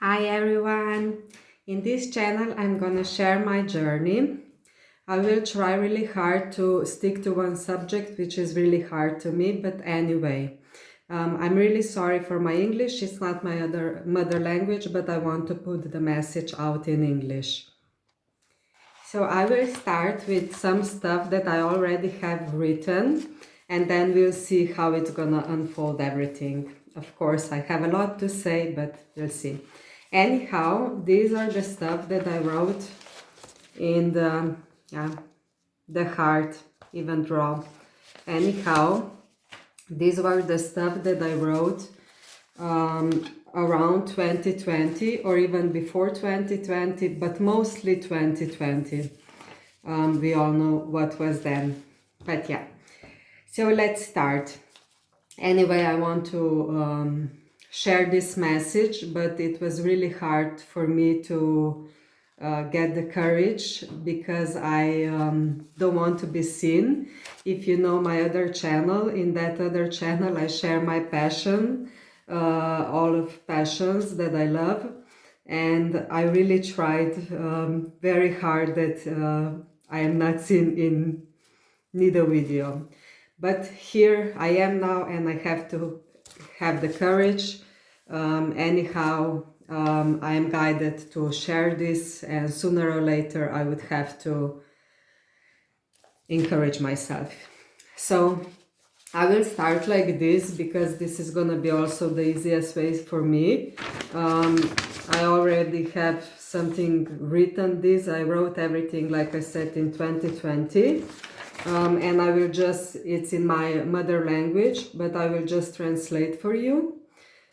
Hi everyone! In this channel I'm gonna share my journey. I will try really hard to stick to one subject which is really hard to me, but anyway. I'm really sorry for my English, it's not my other mother language, but I want to put the message out in English. So I will start with some stuff that I already have written, and then we'll see how it's gonna unfold everything. Of course, I have a lot to say, but we'll see. Anyhow, these are the stuff that I wrote in the heart, even draw. Anyhow, these were the stuff that I wrote around 2020 or even before 2020, but mostly 2020. We all know what was then, but yeah. So let's start. Anyway, I want to share this message, but it was really hard for me to get the courage because I don't want to be seen. If you know my other channel, in that other channel I share my passion, all of passions that I love, and I really tried very hard that I am not seen in neither video. But here I am now and I have to have the courage. Anyhow, I am guided to share this, and sooner or later I would have to encourage myself. So I will start like this because this is gonna be also the easiest way for me. I already have something written this. I wrote everything, like I said, in 2020. And I will just, it's in my mother language, but I will just translate for you.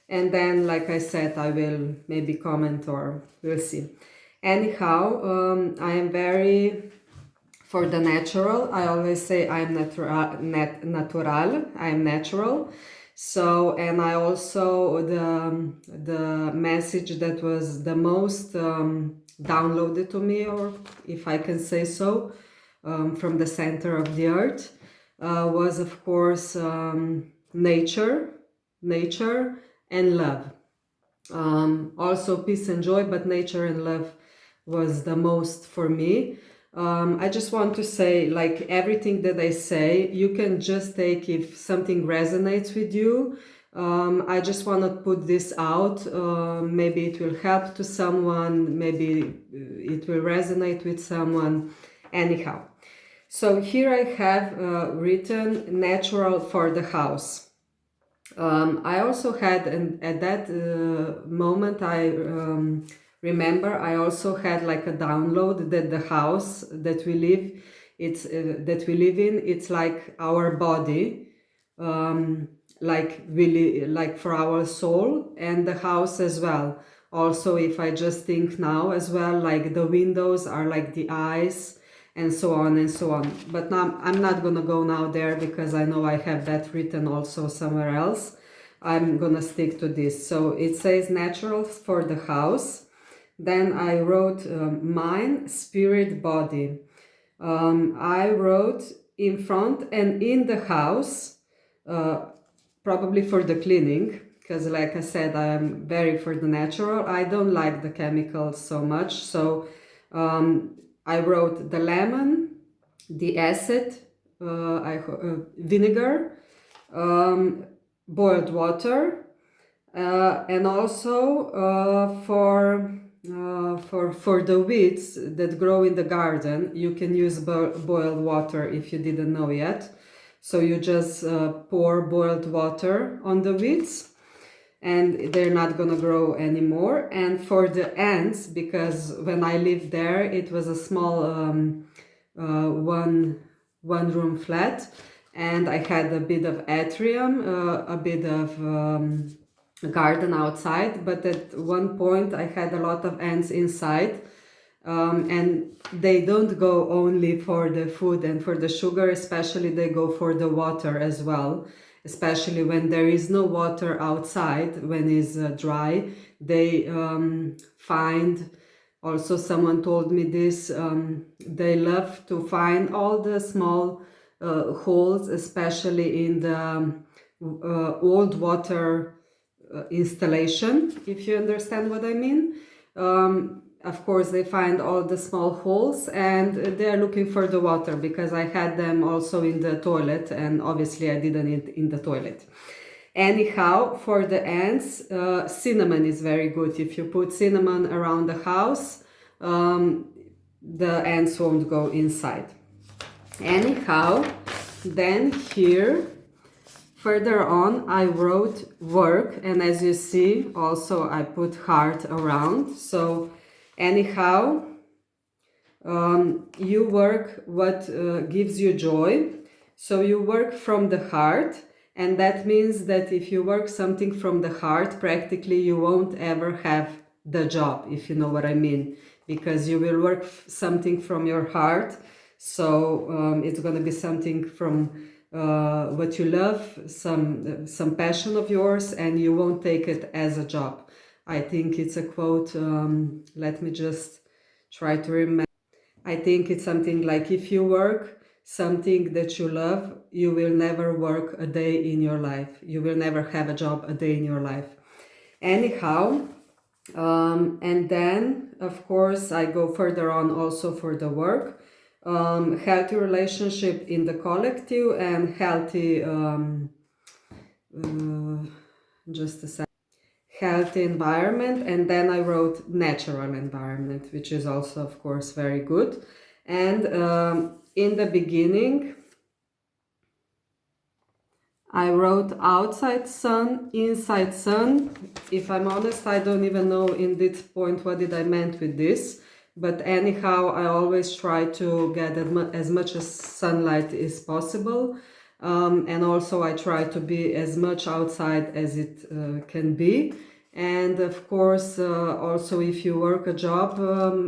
And then, like I said, I will maybe comment or we'll see. Anyhow, I am very for the natural. I always say I'm natural, I'm natural. So, and I also, the message that was the most downloaded to me, or if I can say so, from the center of the earth, was of course nature and love. Also peace and joy, but nature and love was the most for me. I just want to say, like everything that I say, you can just take if something resonates with you. I just want to put this out. Maybe it will help to someone, maybe it will resonate with someone. Anyhow, so here I have written natural for the house. I also had, and at that moment, I remember I also had like a download that the house that we live, it's like our body, like for our soul, and the house as well. Also, if I just think now as well, like the windows are like the eyes, and so on and so on. But now I'm not gonna go now there because I know I have that written also somewhere else. I'm gonna stick to this. So it says naturals for the house. Then I wrote mind, spirit, body. I wrote in front and in the house, probably for the cleaning, because like I said, I am very for the natural. I don't like the chemicals so much. So I wrote the lemon, the acid, vinegar, boiled water, and also for the weeds that grow in the garden, you can use boiled water if you didn't know yet. So you just pour boiled water on the weeds and they're not gonna grow anymore. And for the ants, because when I lived there, it was a small one room flat, and I had a bit of atrium, a bit of garden outside, but at one point I had a lot of ants inside. And they don't go only for the food and for the sugar, especially they go for the water as well, especially when there is no water outside, when it's dry. They find, also someone told me this, they love to find all the small holes, especially in the old water installation, if you understand what I mean. Of course, they find all the small holes and they're looking for the water, because I had them also in the toilet, and obviously I didn't in the toilet. Anyhow, for the ants, cinnamon is very good. If you put cinnamon around the house, the ants won't go inside. Anyhow, then here, further on, I wrote work, and as you see, also I put heart around. So anyhow, you work what gives you joy. So you work from the heart, and that means that if you work something from the heart, practically you won't ever have the job, if you know what I mean, because you will work something from your heart. So it's going to be something from what you love, some passion of yours, and you won't take it as a job. I think it's a quote. Let me just try to remember. I think it's something like, if you work something that you love, you will never work a day in your life. You will never have a job a day in your life. Anyhow, and then, of course, I go further on also for the work. Healthy relationship in the collective, and healthy, just a second, healthy environment. And then I wrote natural environment, which is also, of course, very good. And in the beginning, I wrote outside sun, inside sun. If I'm honest, I don't even know in this point what did I meant with this. But anyhow, I always try to get as much as sunlight as possible. And also I try to be as much outside as it can be. And of course, also if you work a job,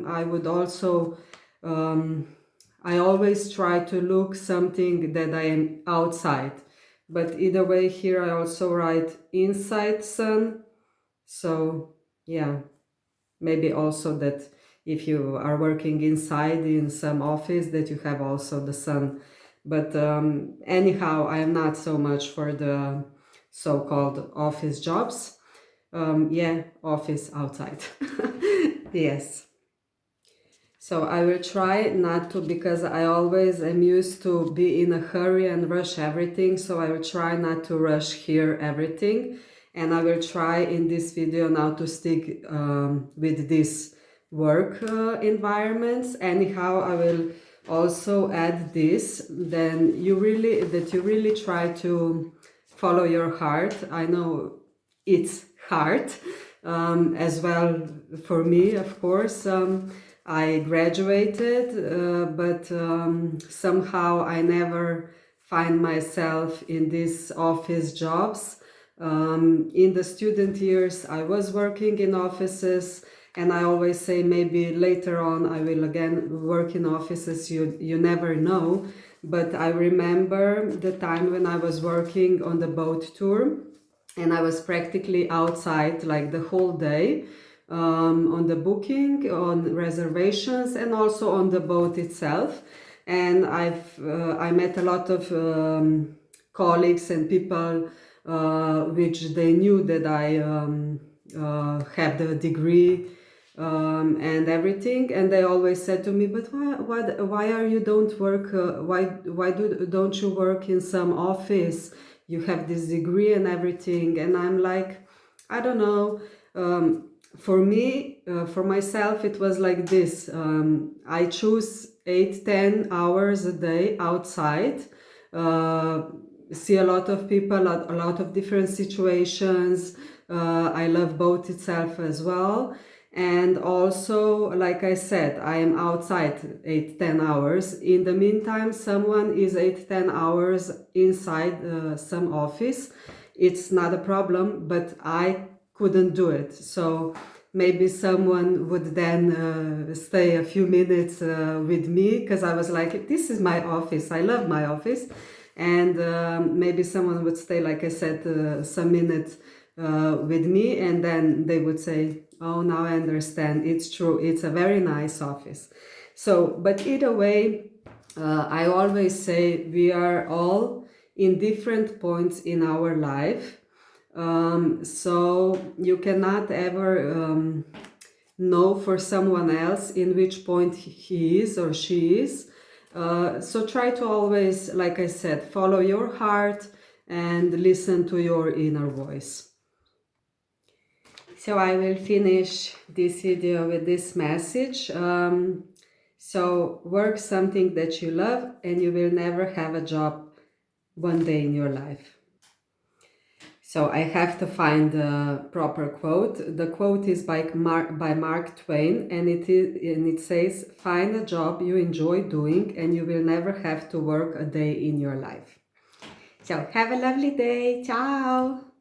I would also, I always try to look something that I am outside. But either way, here I also write inside sun. So yeah, maybe also that if you are working inside in some office, that you have also the sun. But anyhow, I am not so much for the so-called office jobs. Yeah, office outside. Yes. So I will try not to, because I always am used to be in a hurry and rush everything. So I will try not to rush here everything. And I will try in this video now to stick with this work environments. Anyhow, I will also add this, then you really try to follow your heart. I know it's hard as well for me, of course. I graduated, but somehow I never find myself in these office jobs. In the student years, I was working in offices, and I always say maybe later on I will again work in offices. You never know. But I remember the time when I was working on the boat tour, and I was practically outside like the whole day. On the booking, on reservations, and also on the boat itself. And I met a lot of colleagues and people which they knew that I have the degree and everything, and they always said to me, but why are you don't work, don't you work in some office? You have this degree and everything. And I'm like, I don't know. For me, for myself, it was like this. I choose 8-10 hours a day outside, see a lot of people, a lot of different situations. I love boat itself as well. And also, like I said, I am outside 8-10 hours. In the meantime, someone is 8-10 hours inside some office. It's not a problem, but I couldn't do it. So maybe someone would then stay a few minutes with me, because I was like, this is my office, I love my office. And maybe someone would stay, like I said, some minutes with me, and then they would say, oh, now I understand, it's true, it's a very nice office. So, but either way, I always say we are all in different points in our life. So you cannot ever know for someone else in which point he is or she is. So try to always, like I said, follow your heart and listen to your inner voice. So I will finish this video with this message. So work something that you love and you will never have a job one day in your life. So I have to find the proper quote. The quote is by Mark Twain, and it says, "Find a job you enjoy doing and you will never have to work a day in your life." So have a lovely day. Ciao!